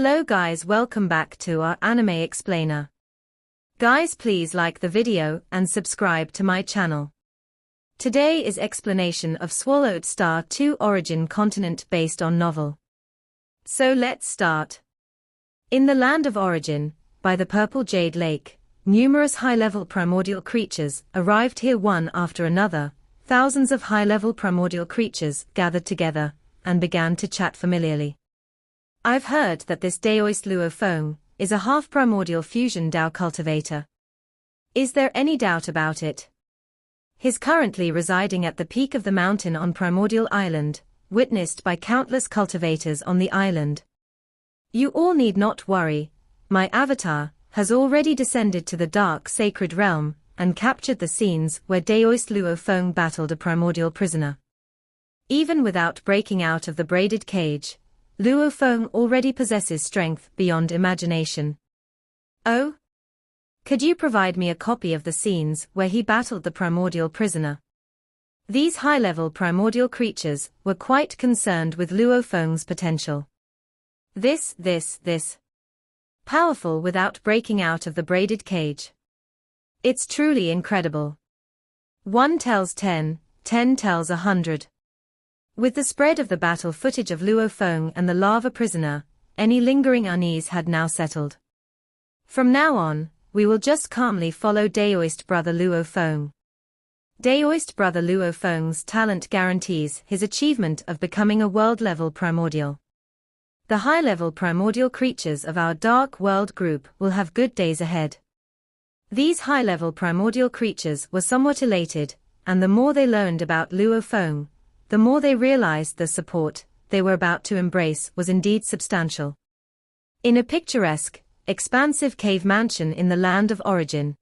Hello guys, welcome back to our anime explainer. Guys, please like the video and subscribe to my channel. Today is explanation of Swallowed Star 2 Origin Continent based on novel. So let's start. In the land of origin, by the Purple Jade Lake, numerous high-level primordial creatures arrived here one after another. Thousands of high-level primordial creatures gathered together and began to chat familiarly. I've heard that this Daoist Luofong is a half-primordial fusion Dao cultivator. Is there any doubt about it? He's currently residing at the peak of the mountain on Primordial Island, witnessed by countless cultivators on the island. You all need not worry, my avatar has already descended to the dark sacred realm and captured the scenes where Daoist Luofong battled a primordial prisoner. Even without breaking out of the braided cage, Luofong already possesses strength beyond imagination. Oh? Could you provide me a copy of the scenes where he battled the primordial prisoner? These high-level primordial creatures were quite concerned with Luofong's potential. This. Powerful without breaking out of the braided cage. It's truly incredible. 1 tells 10, 10 tells 100. With the spread of the battle footage of Luofong and the lava prisoner, any lingering unease had now settled. From now on, we will just calmly follow Daoist brother Luofong. Daoist brother Luofong's talent guarantees his achievement of becoming a world-level primordial. The high-level primordial creatures of our Dark World group will have good days ahead. These high-level primordial creatures were somewhat elated, and the more they learned about Luofong, the more they realized the support they were about to embrace was indeed substantial. In a picturesque, expansive cave mansion in the land of origin,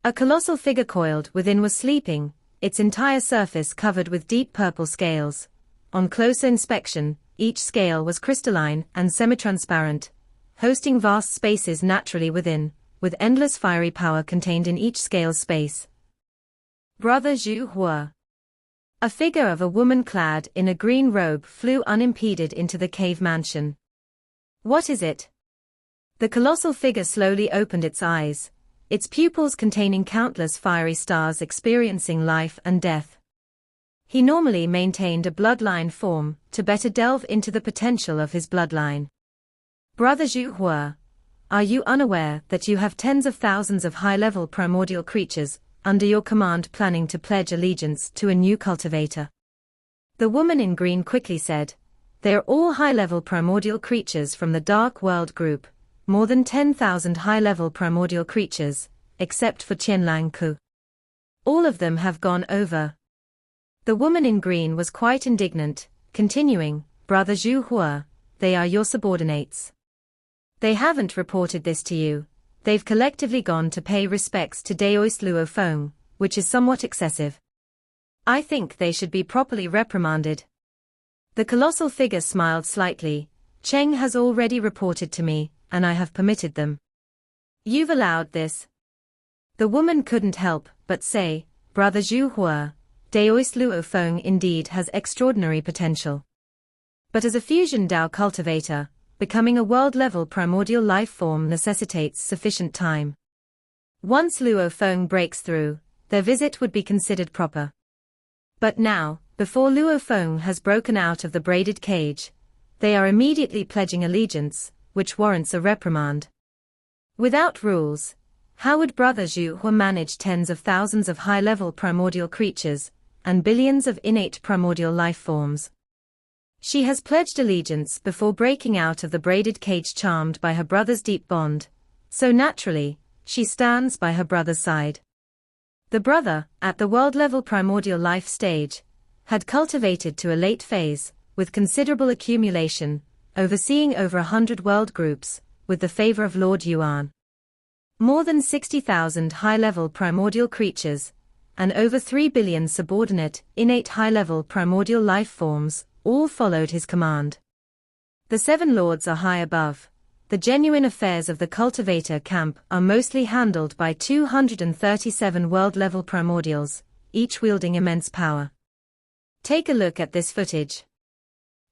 a colossal figure coiled within was sleeping, its entire surface covered with deep purple scales. On closer inspection, each scale was crystalline and semi-transparent, hosting vast spaces naturally within, with endless fiery power contained in each scale's space. Brother Zhu Hua. A figure of a woman clad in a green robe flew unimpeded into the cave mansion. What is it? The colossal figure slowly opened its eyes, its pupils containing countless fiery stars experiencing life and death. He normally maintained a bloodline form to better delve into the potential of his bloodline. Brother Zhu Hua, are you unaware that you have tens of thousands of high-level primordial creatures under your command planning to pledge allegiance to a new cultivator? The woman in green quickly said, they are all high-level primordial creatures from the Dark World group, more than 10,000 high-level primordial creatures, except for Qianlang Ku. All of them have gone over. The woman in green was quite indignant, continuing, Brother Zhu Hua, they are your subordinates. They haven't reported this to you. They've collectively gone to pay respects to Daoist Luofong, which is somewhat excessive. I think they should be properly reprimanded. The colossal figure smiled slightly. Cheng has already reported to me, and I have permitted them. You've allowed this? The woman couldn't help but say, Brother Zhu Hua, Daoist Luofong indeed has extraordinary potential. But as a fusion Dao cultivator, becoming a world-level primordial life form necessitates sufficient time. Once Luofong breaks through, their visit would be considered proper. But now, before Luofong has broken out of the braided cage, they are immediately pledging allegiance, which warrants a reprimand. Without rules, how would Brother Zhu Hua manage tens of thousands of high-level primordial creatures, and billions of innate primordial life forms? She has pledged allegiance before breaking out of the braided cage, charmed by her brother's deep bond, so naturally, she stands by her brother's side. The brother, at the world-level primordial life stage, had cultivated to a late phase, with considerable accumulation, overseeing over 100 world groups, with the favor of Lord Yuan. More than 60,000 high-level primordial creatures, and over 3 billion subordinate, innate high-level primordial life forms, all followed his command. The 7 lords are high above. The genuine affairs of the cultivator camp are mostly handled by 237 world-level primordials, each wielding immense power. Take a look at this footage.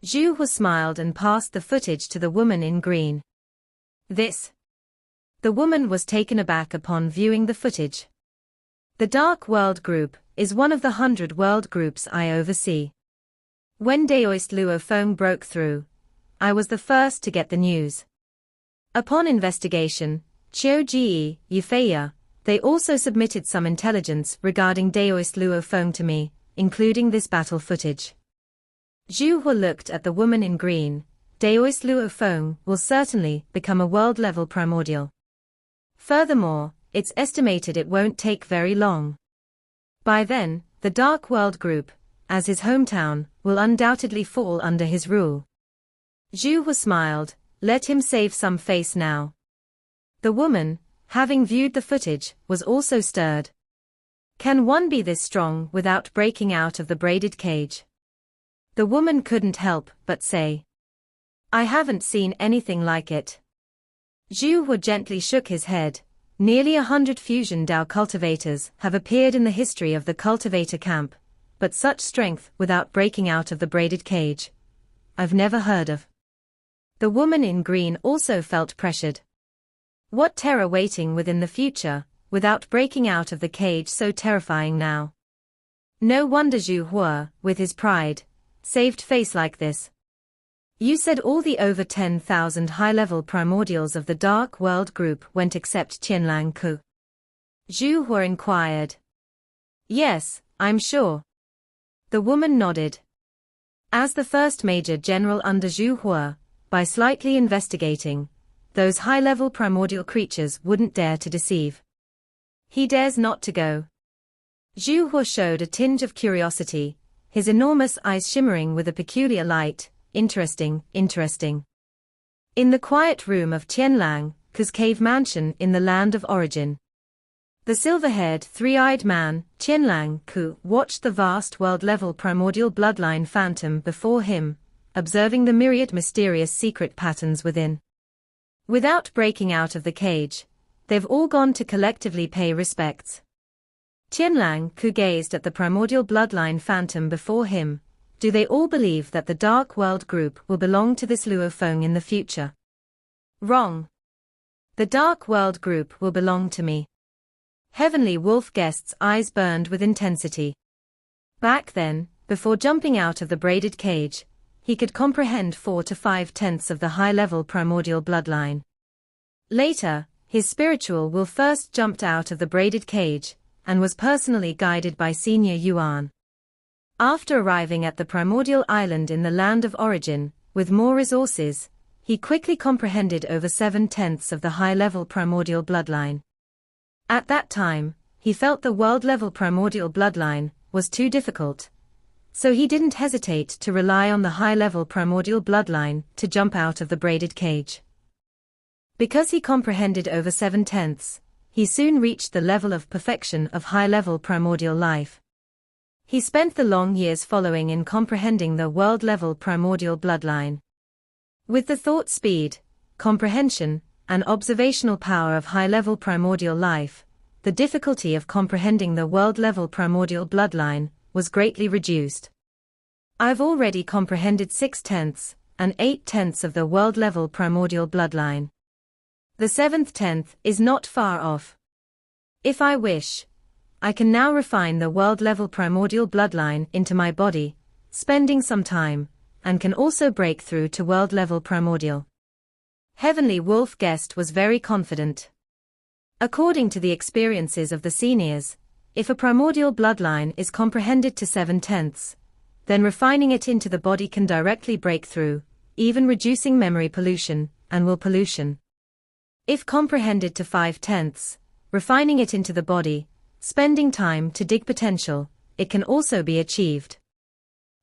Zhu Hua smiled and passed the footage to the woman in green. This. The woman was taken aback upon viewing the footage. The Dark World Group is one of the 100 world groups I oversee. When Daoist Luofong broke through, I was the first to get the news. Upon investigation, Chiu Ji Yufeiya, they also submitted some intelligence regarding Daoist Luofong to me, including this battle footage. Zhu Hua looked at the woman in green. Daoist Luofong will certainly become a world-level primordial. Furthermore, it's estimated it won't take very long. By then, the Dark World Group, as his hometown, will undoubtedly fall under his rule. Zhu Hua smiled. Let him save some face now. The woman, having viewed the footage, was also stirred. Can one be this strong without breaking out of the braided cage? The woman couldn't help but say. I haven't seen anything like it. Zhu Hua gently shook his head. Nearly 100 fusion Dao cultivators have appeared in the history of the cultivator camp, but such strength without breaking out of the braided cage, I've never heard of. The woman in green also felt pressured. What terror waiting within the future, without breaking out of the cage so terrifying now. No wonder Zhu Hua, with his pride, saved face like this. You said all the over 10,000 high-level primordials of the Dark World Group went except Qianlang Ku? Zhu Hua inquired. Yes, I'm sure. The woman nodded. As the first major general under Zhu Hua, by slightly investigating, those high-level primordial creatures wouldn't dare to deceive. He dares not to go. Zhu Hua showed a tinge of curiosity, his enormous eyes shimmering with a peculiar light. Interesting. In the quiet room of Qianlang Ku's cave mansion in the land of origin, the silver-haired, three-eyed man, Qianlang Ku, watched the vast world-level primordial bloodline phantom before him, observing the myriad mysterious secret patterns within. Without breaking out of the cage, they've all gone to collectively pay respects. Qianlang Ku gazed at the primordial bloodline phantom before him. Do they all believe that the Dark World Group will belong to this Luofong in the future? Wrong. The Dark World Group will belong to me. Heavenly Wolf Guest's eyes burned with intensity. Back then, before jumping out of the braided cage, he could comprehend 4 to 5/10 of the high-level primordial bloodline. Later, his spiritual will first jumped out of the braided cage, and was personally guided by Senior Yuan. After arriving at the primordial island in the land of origin, with more resources, he quickly comprehended over 7/10 of the high-level primordial bloodline. At that time, he felt the world-level primordial bloodline was too difficult. So he didn't hesitate to rely on the high-level primordial bloodline to jump out of the braided cage. Because he comprehended over 7/10, he soon reached the level of perfection of high-level primordial life. He spent the long years following in comprehending the world-level primordial bloodline. With the thought speed, comprehension, and observational power of high-level primordial life, the difficulty of comprehending the world-level primordial bloodline was greatly reduced. I've already comprehended 6/10 and 8/10 of the world-level primordial bloodline. The 7/10 is not far off. If I wish, I can now refine the world-level primordial bloodline into my body, spending some time, and can also break through to world-level primordial. Heavenly Wolf Guest was very confident. According to the experiences of the seniors, if a primordial bloodline is comprehended to 7/10, then refining it into the body can directly break through, even reducing memory pollution and will pollution. If comprehended to 5/10, refining it into the body, spending time to dig potential, it can also be achieved.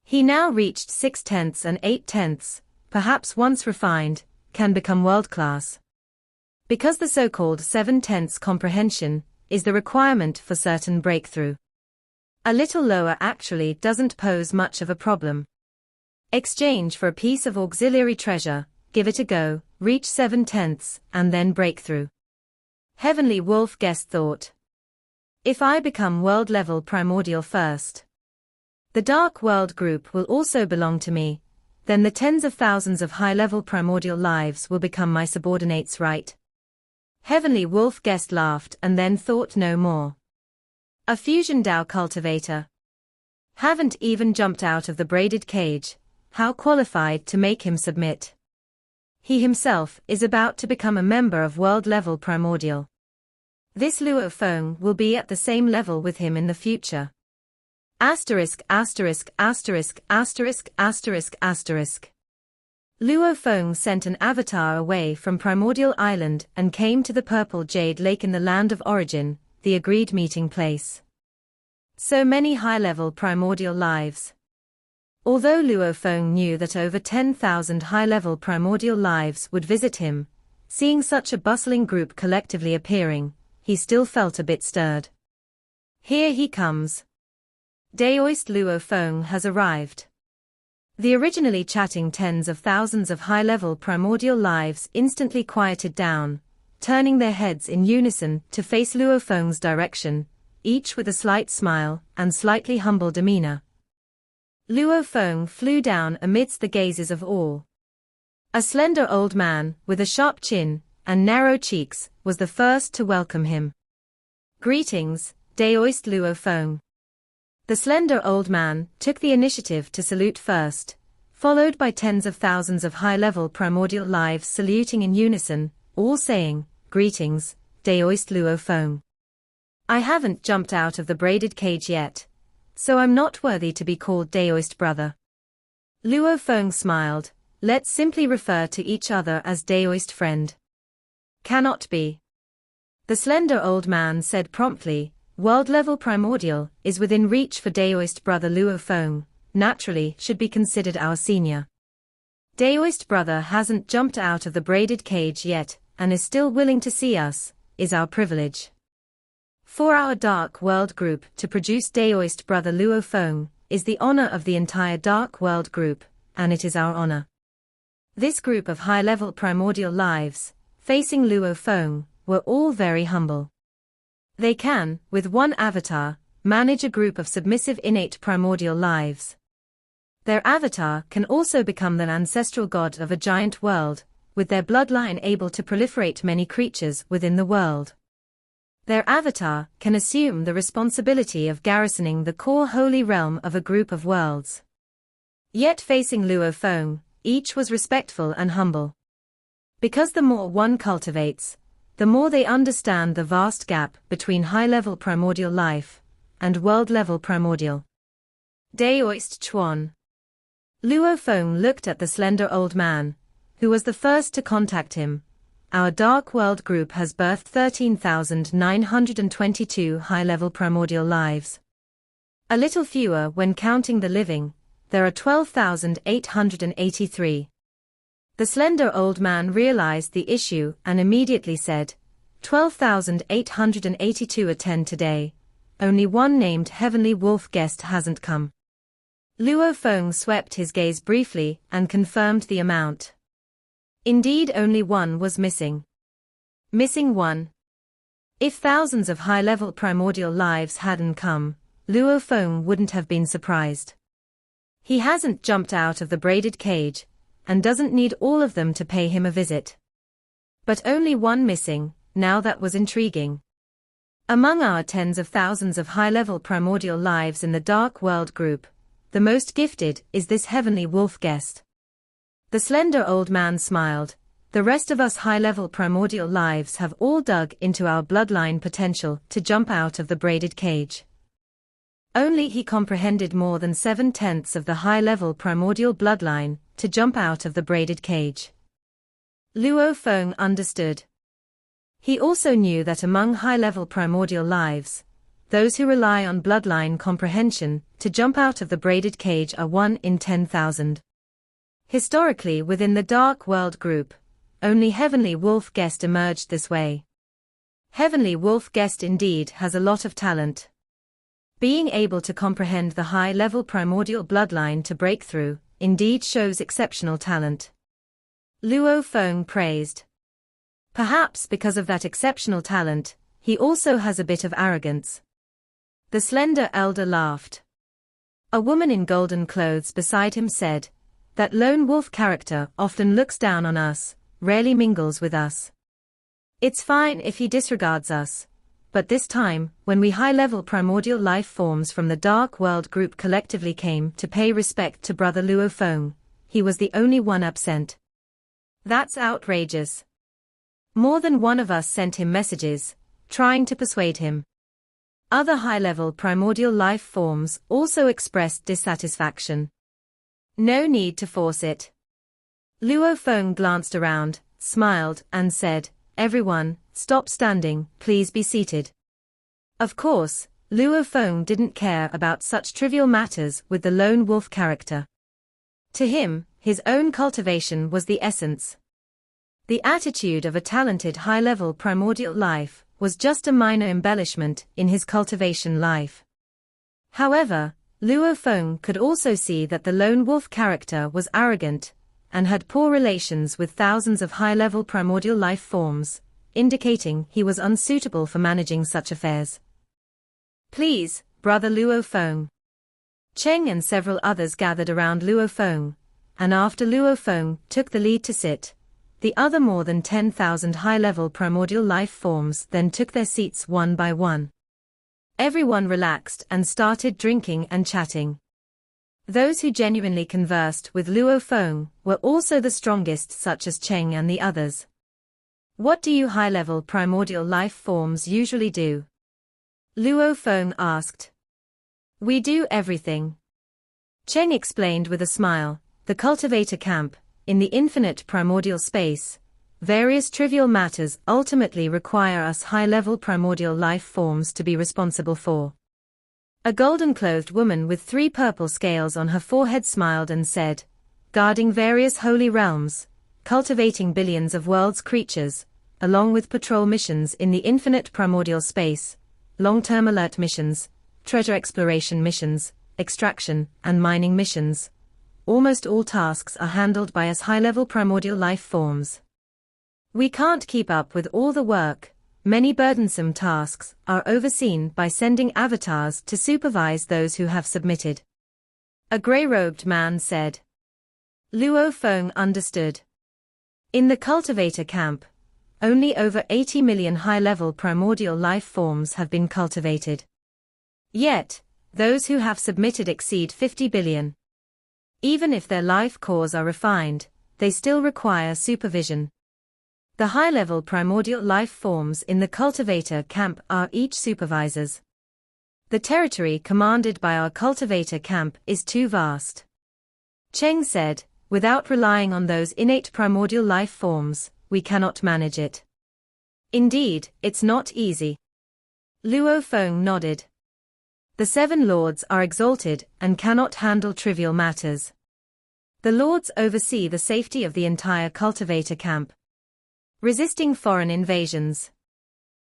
He now reached 6/10 and 8/10, perhaps once refined, can become world-class. Because the so-called 7/10 comprehension is the requirement for certain breakthrough. A little lower actually doesn't pose much of a problem. Exchange for a piece of auxiliary treasure, give it a go, reach 7/10, and then breakthrough. Heavenly Wolf Guest thought. If I become world-level primordial first, the Dark World Group will also belong to me, then the tens of thousands of high-level primordial lives will become my subordinates, right? Heavenly Wolf Guest laughed and then thought no more. A fusion Dao cultivator. Haven't even jumped out of the braided cage, how qualified to make him submit? He himself is about to become a member of world-level primordial. This Luofong will be at the same level with him in the future. Asterisk asterisk asterisk asterisk asterisk asterisk. Luofong sent an avatar away from Primordial Island and came to the Purple Jade Lake in the land of origin, the agreed meeting place. So many high-level primordial lives. Although Luofong knew that over 10,000 high-level primordial lives would visit him, seeing such a bustling group collectively appearing, he still felt a bit stirred. Here he comes. Daoist Luofong has arrived. The originally chatting tens of thousands of high-level primordial lives instantly quieted down, turning their heads in unison to face Luofong's direction, each with a slight smile and slightly humble demeanor. Luofong flew down amidst the gazes of all. A slender old man, with a sharp chin and narrow cheeks, was the first to welcome him. Greetings, Daoist Luofong. The slender old man took the initiative to salute first, followed by tens of thousands of high-level primordial lives saluting in unison, all saying, Greetings, Daoist Luofong. I haven't jumped out of the braided cage yet, so I'm not worthy to be called Daoist brother. Luofong smiled, let's simply refer to each other as Daoist friend. Cannot be. The slender old man said promptly, world-level primordial is within reach for Daoist brother Luofong, naturally should be considered our senior. Daoist brother hasn't jumped out of the braided cage yet, and is still willing to see us, is our privilege. For our Dark World group to produce Daoist brother Luofong, is the honor of the entire Dark World group, and it is our honor. This group of high-level primordial lives, facing Luofong, were all very humble. They can, with one avatar, manage a group of submissive innate primordial lives. Their avatar can also become the ancestral god of a giant world, with their bloodline able to proliferate many creatures within the world. Their avatar can assume the responsibility of garrisoning the core holy realm of a group of worlds. Yet facing Luofong, each was respectful and humble. Because the more one cultivates, the more they understand the vast gap between high-level primordial life and world-level primordial. Daoist Chuan. Luofong looked at the slender old man, who was the first to contact him. Our Dark World group has birthed 13,922 high-level primordial lives. A little fewer when counting the living, there are 12,883. The slender old man realized the issue and immediately said, 12,882 attend today. Only one named Heavenly Wolf Guest hasn't come. Luofong swept his gaze briefly and confirmed the amount. Indeed, only one was missing. Missing one. If thousands of high-level primordial lives hadn't come, Luofong wouldn't have been surprised. He hasn't jumped out of the braided cage, and doesn't need all of them to pay him a visit. But only one missing, now that was intriguing. Among our tens of thousands of high-level primordial lives in the Dark World group, the most gifted is this Heavenly Wolf Guest. The slender old man smiled. The rest of us high-level primordial lives have all dug into our bloodline potential to jump out of the braided cage. Only he comprehended more than 7/10 of the high-level primordial bloodline to jump out of the braided cage. Luofong understood. He also knew that among high-level primordial lives, those who rely on bloodline comprehension to jump out of the braided cage are 1 in 10,000. Historically within the Dark World group, only Heavenly Wolf Guest emerged this way. Heavenly Wolf Guest indeed has a lot of talent. Being able to comprehend the high-level primordial bloodline to break through, indeed shows exceptional talent. Luofong praised. Perhaps because of that exceptional talent, he also has a bit of arrogance. The slender elder laughed. A woman in golden clothes beside him said, That lone wolf character often looks down on us, rarely mingles with us. It's fine if he disregards us. But this time, when we high-level primordial life forms from the Dark World group collectively came to pay respect to Brother Luofong, he was the only one absent. That's outrageous. More than one of us sent him messages, trying to persuade him. Other high-level primordial life forms also expressed dissatisfaction. No need to force it. Luofong glanced around, smiled, and said, "Everyone, stop standing, please be seated." Of course, Luofong didn't care about such trivial matters with the lone wolf character. To him, his own cultivation was the essence. The attitude of a talented high-level primordial life was just a minor embellishment in his cultivation life. However, Luofong could also see that the lone wolf character was arrogant, and had poor relations with thousands of high-level primordial life forms, indicating he was unsuitable for managing such affairs. "Please, Brother Luofong." Cheng and several others gathered around Luofong, and after Luofong took the lead to sit, the other more than 10,000 high-level primordial life forms then took their seats one by one. Everyone relaxed and started drinking and chatting. Those who genuinely conversed with Luofong were also the strongest, such as Cheng and the others. "What do you high-level primordial life forms usually do?" Luofong asked. "We do everything." Cheng explained with a smile, "The cultivator camp, in the infinite primordial space, various trivial matters ultimately require us high-level primordial life forms to be responsible for." A golden-clothed woman with 3 purple scales on her forehead smiled and said, "Guarding various holy realms, cultivating billions of worlds' creatures, along with patrol missions in the infinite primordial space, long-term alert missions, treasure exploration missions, extraction and mining missions. Almost all tasks are handled by us high-level primordial life forms. We can't keep up with all the work. Many burdensome tasks are overseen by sending avatars to supervise those who have submitted." A grey-robed man said. Luofong understood. In the cultivator camp, only over 80 million high-level primordial life forms have been cultivated. Yet, those who have submitted exceed 50 billion. Even if their life cores are refined, they still require supervision. The high-level primordial life forms in the cultivator camp are each supervisors. The territory commanded by our cultivator camp is too vast. Cheng said, "Without relying on those innate primordial life forms, we cannot manage it." "Indeed, it's not easy." Luofong nodded. "The 7 lords are exalted and cannot handle trivial matters. The lords oversee the safety of the entire cultivator camp, resisting foreign invasions.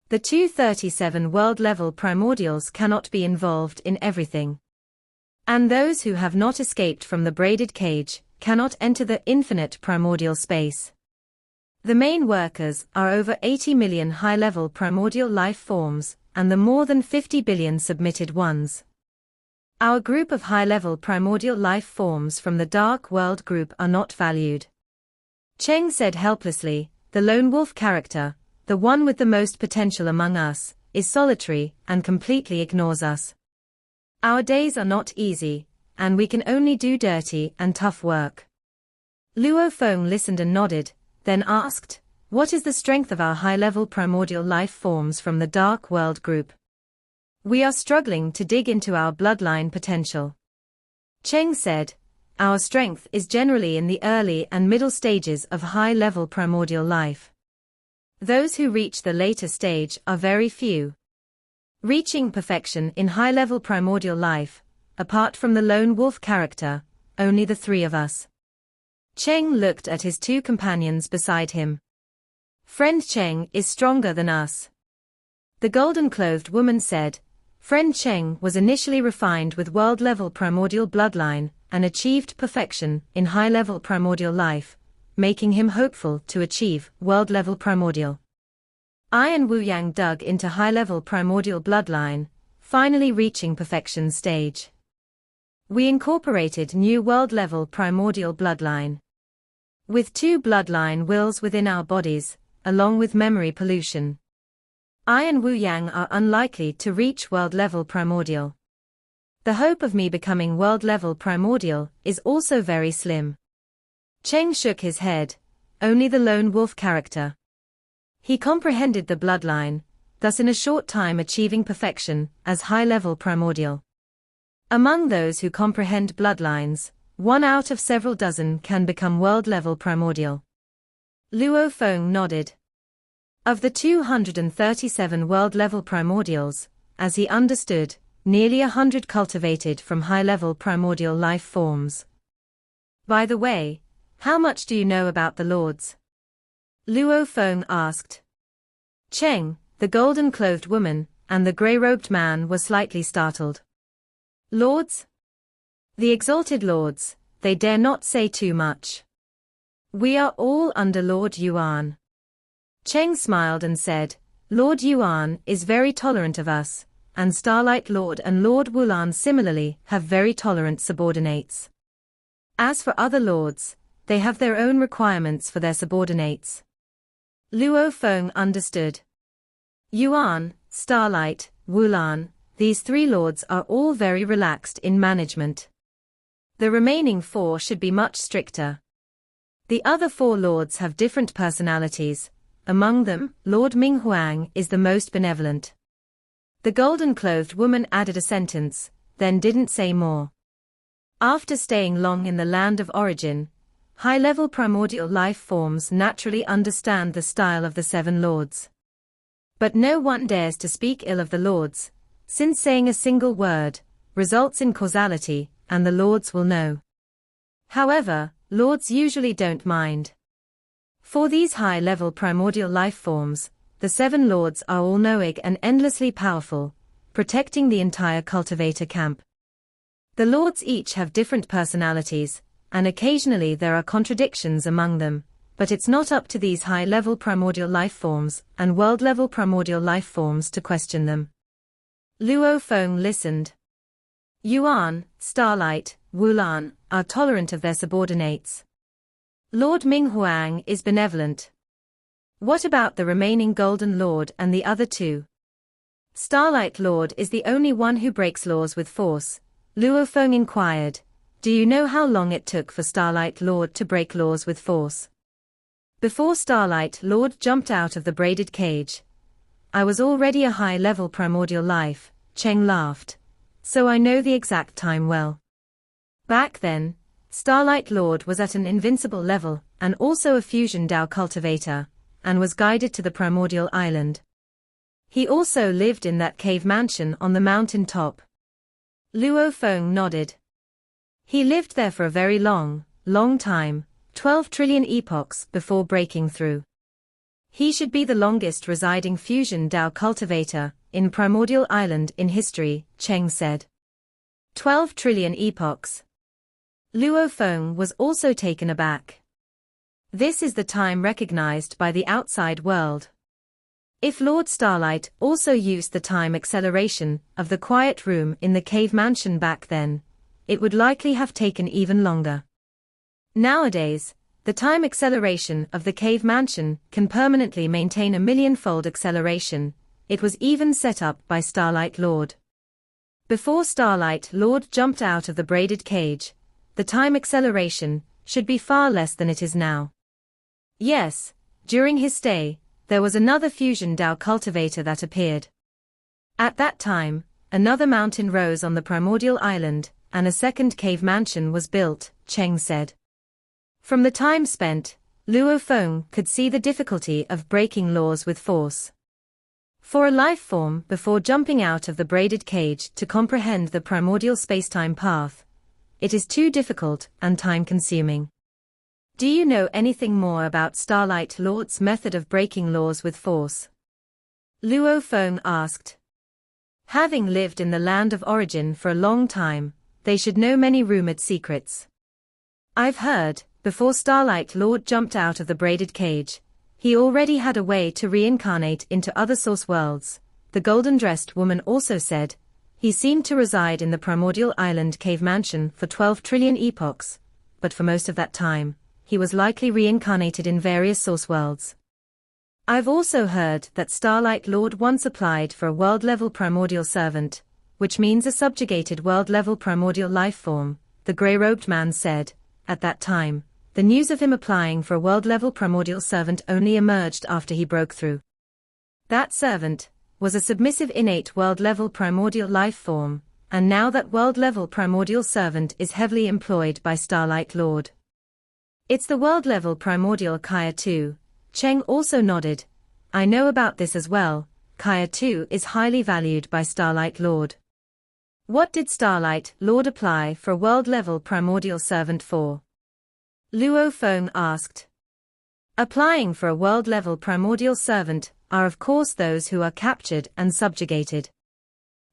The 237 world-level primordials cannot be involved in everything. And those who have not escaped from the braided cage cannot enter the infinite primordial space. The main workers are over 80 million high-level primordial life forms, and the more than 50 billion submitted ones. Our group of high-level primordial life forms from the Dark World group are not valued." Cheng said helplessly, "The lone wolf character, the one with the most potential among us, is solitary and completely ignores us. Our days are not easy, and we can only do dirty and tough work." Luofong listened and nodded, then asked, "What is the strength of our high-level primordial life forms from the Dark World group?" "We are struggling to dig into our bloodline potential." Cheng said, "Our strength is generally in the early and middle stages of high-level primordial life. Those who reach the later stage are very few. Reaching perfection in high-level primordial life, apart from the lone wolf character, only the 3 of us." Cheng looked at his 2 companions beside him. "Friend Cheng is stronger than us." The golden-clothed woman said, "Friend Cheng was initially refined with world-level primordial bloodline, and achieved perfection in high-level primordial life, making him hopeful to achieve world-level primordial. I and Wu Yang dug into high-level primordial bloodline, finally reaching perfection stage. We incorporated new world-level primordial bloodline. With 2 bloodline wills within our bodies, along with memory pollution, I and Wu Yang are unlikely to reach world-level primordial. The hope of me becoming world-level primordial is also very slim. Cheng shook his head, only the lone wolf character. He comprehended the bloodline, thus in a short time achieving perfection as high-level primordial. Among those who comprehend bloodlines, 1 out of several dozen can become world-level primordial. Luofong nodded. Of the 237 world-level primordials, as he understood, nearly 100 cultivated from high-level primordial life forms. By the way, how much do you know about the lords? Luofong asked. Cheng, the golden-clothed woman, and the grey-robed man were slightly startled. Lords? The exalted lords, they dare not say too much. We are all under Lord Yuan. Cheng smiled and said, Lord Yuan is very tolerant of us, and Starlight Lord and Lord Wulan similarly have very tolerant subordinates. As for other lords, they have their own requirements for their subordinates. Luofong understood. Yuan, Starlight, Wulan, these 3 lords are all very relaxed in management. The remaining 4 should be much stricter. The other 4 lords have different personalities. Among them, Lord Minghuang is the most benevolent. The golden-clothed woman added a sentence, then didn't say more. After staying long in the land of origin, high-level primordial life forms naturally understand the style of the 7 lords. But no one dares to speak ill of the lords, since saying a single word results in causality, and the lords will know. However, lords usually don't mind. For these high-level primordial life forms, the 7 lords are all-knowing and endlessly powerful, protecting the entire cultivator camp. The lords each have different personalities, and occasionally there are contradictions among them, but it's not up to these high-level primordial life forms and world-level primordial life forms to question them. Luofong listened. Yuan, Starlight, Wulan are tolerant of their subordinates. Lord Minghuang is benevolent. What about the remaining Golden Lord and the other 2? Starlight Lord is the only one who breaks laws with force. Luofong inquired. Do you know how long it took for Starlight Lord to break laws with force? Before Starlight Lord jumped out of the braided cage, I was already a high-level primordial life, Cheng laughed. So I know the exact time well. Back then, Starlight Lord was at an invincible level, and also a fusion Dao cultivator, and was guided to the primordial island. He also lived in that cave mansion on the mountain top. Luofong nodded. He lived there for a very long time, 12 trillion epochs before breaking through. He should be the longest residing fusion Dao cultivator in Primordial Island in history, Cheng said. 12 trillion epochs. Luofong was also taken aback. This is the time recognized by the outside world. If Lord Starlight also used the time acceleration of the quiet room in the cave mansion back then, it would likely have taken even longer. Nowadays, the time acceleration of the cave mansion can permanently maintain a million-fold acceleration. It was even set up by Starlight Lord. Before Starlight Lord jumped out of the braided cage, the time acceleration should be far less than it is now. Yes, during his stay, there was another fusion Dao cultivator that appeared. At that time, another mountain rose on the primordial island, and a second cave mansion was built, Cheng said. From the time spent, Luofong could see the difficulty of breaking laws with force. For a life form before jumping out of the braided cage to comprehend the primordial spacetime path, it is too difficult and time-consuming. Do you know anything more about Starlight Lord's method of breaking laws with force? Luofong asked. Having lived in the land of origin for a long time, they should know many rumored secrets. I've heard, before Starlight Lord jumped out of the braided cage, he already had a way to reincarnate into other source worlds, the golden-dressed woman also said. He seemed to reside in the primordial island cave mansion for 12 trillion epochs, but for most of that time, he was likely reincarnated in various source worlds. I've also heard that Starlight Lord once applied for a world-level primordial servant, which means a subjugated world-level primordial life form, the grey-robed man said. At that time, the news of him applying for a world-level primordial servant only emerged after he broke through. That servant was a submissive innate world-level primordial life form, and now that world-level primordial servant is heavily employed by Starlight Lord. It's the world-level primordial Kaya 2. Cheng also nodded. I know about this as well. Kaya 2 is highly valued by Starlight Lord. What did Starlight Lord apply for a world-level primordial servant for? Luofong asked. Applying for a world-level primordial servant are of course those who are captured and subjugated.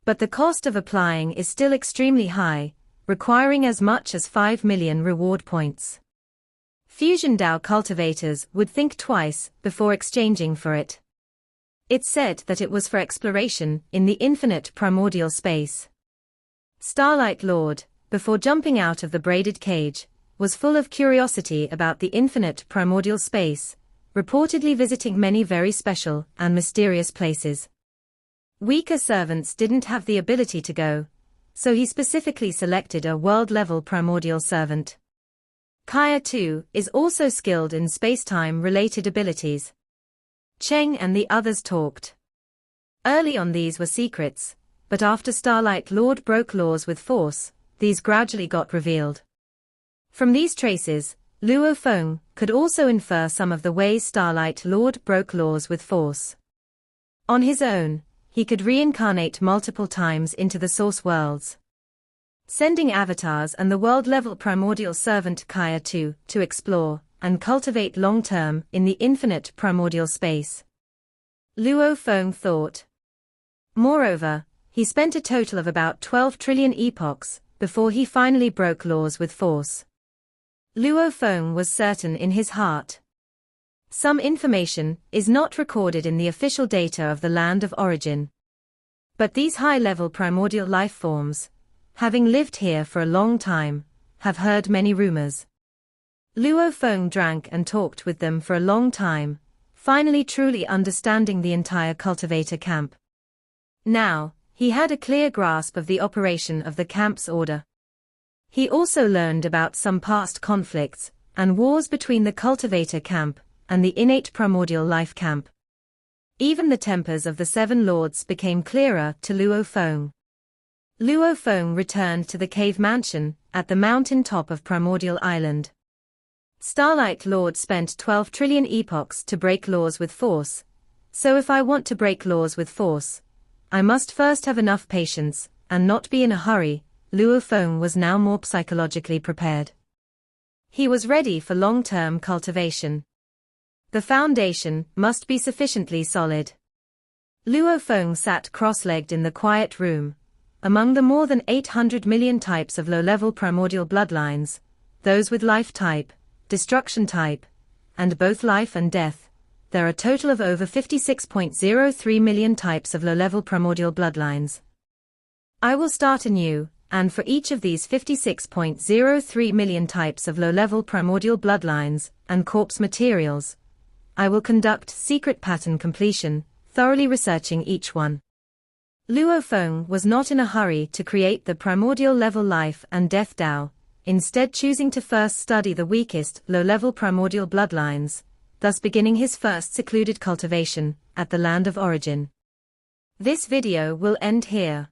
But the cost of applying is still extremely high, requiring as much as 5 million reward points. Fusion Dao cultivators would think twice before exchanging for it. It's said that it was for exploration in the infinite primordial space. Starlight Lord, before jumping out of the braided cage, was full of curiosity about the infinite primordial space, reportedly visiting many very special and mysterious places. Weaker servants didn't have the ability to go, so he specifically selected a world-level primordial servant. Kaya 2 is also skilled in space-time-related abilities. Cheng and the others talked. Early on these were secrets, but after Starlight Lord broke laws with force, these gradually got revealed. From these traces, Luofong could also infer some of the ways Starlight Lord broke laws with force. On his own, he could reincarnate multiple times into the source worlds, sending avatars and the world-level primordial servant Kaya 2 to explore and cultivate long-term in the infinite primordial space. Luofong thought. Moreover, he spent a total of about 12 trillion epochs before he finally broke laws with force. Luofong was certain in his heart. Some information is not recorded in the official data of the land of origin. But these high-level primordial life forms, having lived here for a long time, have heard many rumors. Luofong drank and talked with them for a long time, finally truly understanding the entire cultivator camp. Now, he had a clear grasp of the operation of the camp's order. He also learned about some past conflicts and wars between the cultivator camp and the innate primordial life camp. Even the tempers of the Seven Lords became clearer to Luofong. Luofong returned to the cave mansion at the mountain top of Primordial Island. Starlight Lord spent 12 trillion epochs to break laws with force, so if I want to break laws with force, I must first have enough patience and not be in a hurry. Luofong was now more psychologically prepared. He was ready for long-term cultivation. The foundation must be sufficiently solid. Luofong sat cross-legged in the quiet room. Among the more than 800 million types of low-level primordial bloodlines, those with life type, destruction type, and both life and death, there are a total of over 56.03 million types of low-level primordial bloodlines. I will start anew, and for each of these 56.03 million types of low-level primordial bloodlines and corpse materials, I will conduct secret pattern completion, thoroughly researching each one. Luofong was not in a hurry to create the primordial level life and death Dao, instead choosing to first study the weakest low-level primordial bloodlines, thus beginning his first secluded cultivation at the land of origin. This video will end here.